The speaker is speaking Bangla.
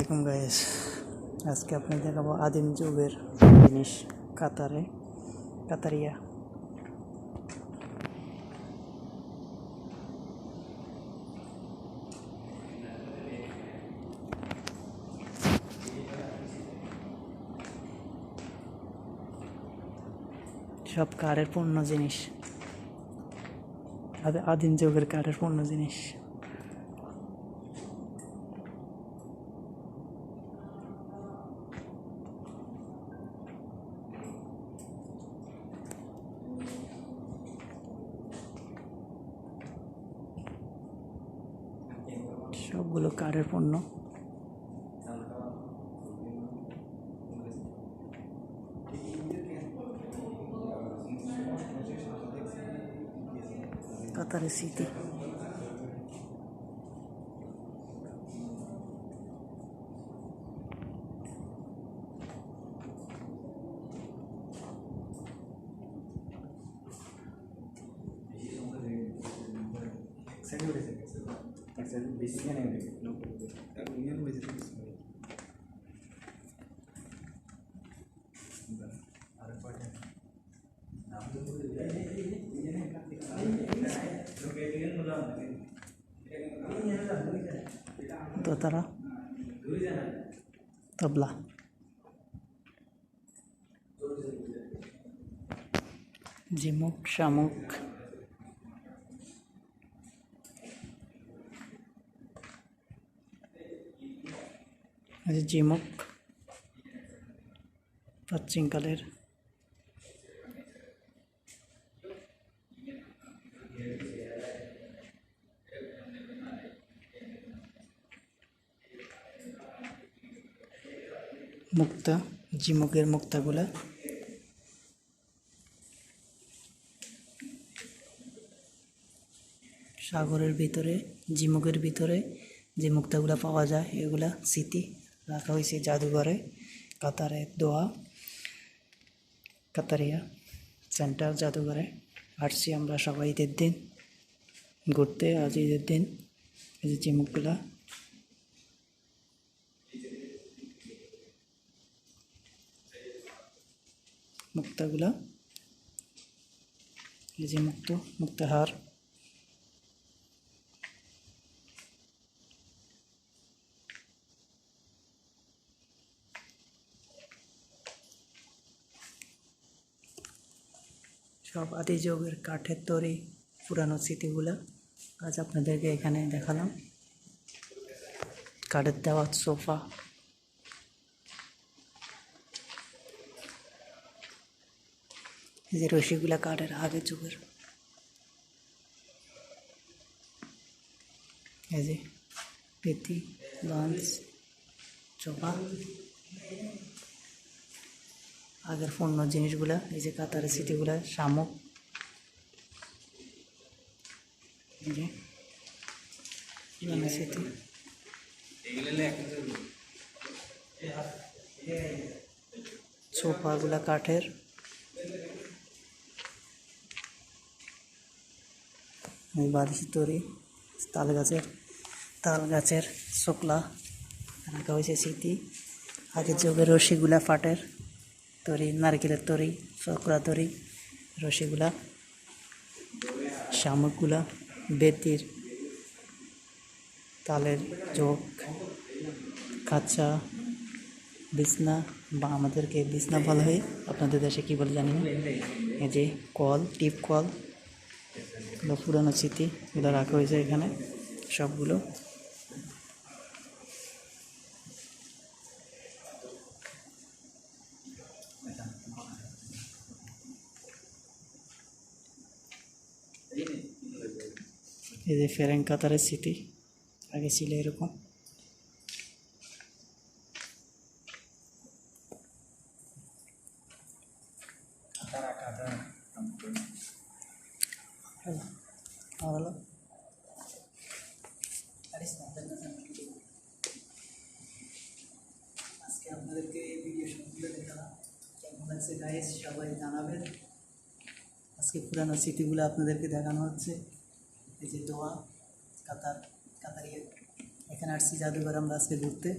আসসালামাইকুম গাইস। আজকে আপনাকে দেখাবো আদিম যুগের জিনিস কাতারিয়া। সব কাঠের পণ্য জিনিস, আদিম যুগের কাঠের পণ্য জিনিস। সবগুলো কাঠের পণ্য। কাতারের স্মৃতি। দোতারা, তবলা, ঝিমুক, শামুক, ঝিমুক প্রাচীনকালের। মুক্তা, ঝিমুকের মুক্তাগুলা। সাগরের ভিতরে ঝিমুকের ভিতরে যে মুক্তাগুলা পাওয়া যায় এগুলা স্মৃতি রাখা হয়েছে জাদুঘরে। কাতারিয়া সেন্টার জাদুঘরে আসছি আমরা সবাই ঈদের দিন ঘুরতে। আজ ঈদের দিন। এই যে ঝিমুকগুলা, মুক্তাগুলা, এই যে মুক্তাহার। সব আদি যুগের কাঠের তৈরি পুরানো স্মৃতিগুলা আজ আপনাদেরকে এখানে দেখালাম। কাঠের দেওয়া সোফা, এই যে রশিগুলা কাঠের আগের যুগের। এই যে পেতি, লঞ্চ, সোফা, আগের পণ্য জিনিসগুলা। এই যে কাতারের স্মৃতিগুলা, শামুক, এই যে পুরানো স্মৃতি। সোফাগুলা কাঠের। বালিশ তৈরি তাল গাছের শোকলা রাখা হয়েছে স্মৃতি। আগের যুগের রশিগুলা পাটের তৈরি, নারকেলের তৈরি, চকরা তৈরি রশিগুলা। শামুকগুলা বেতির, তালের চোখ, খাঁচা, বিছনা, বা আমাদেরকে বিছনা বলা হয়, আপনাদের দেশে কী বলে জানি না। এই যে কল, টিপ কল, পুরানো স্মৃতি এগুলো রাখা হয়েছে এখানে সবগুলো। এই যে ফেরেন কাতারের স্মৃতি, আগে ছিল এরকম। আজকে আপনাদেরকে এই ভিডিও সবগুলো দেখালাম। কেমন লাগছে গাইস সবাই জানাবেন। আজকে পুরানো স্মৃতিগুলো আপনাদেরকে দেখানো হচ্ছে। এই যে দোয়া কাতারিয়া, এখানে আসছি জাদুঘর আমরা আজকে ঘুরতে।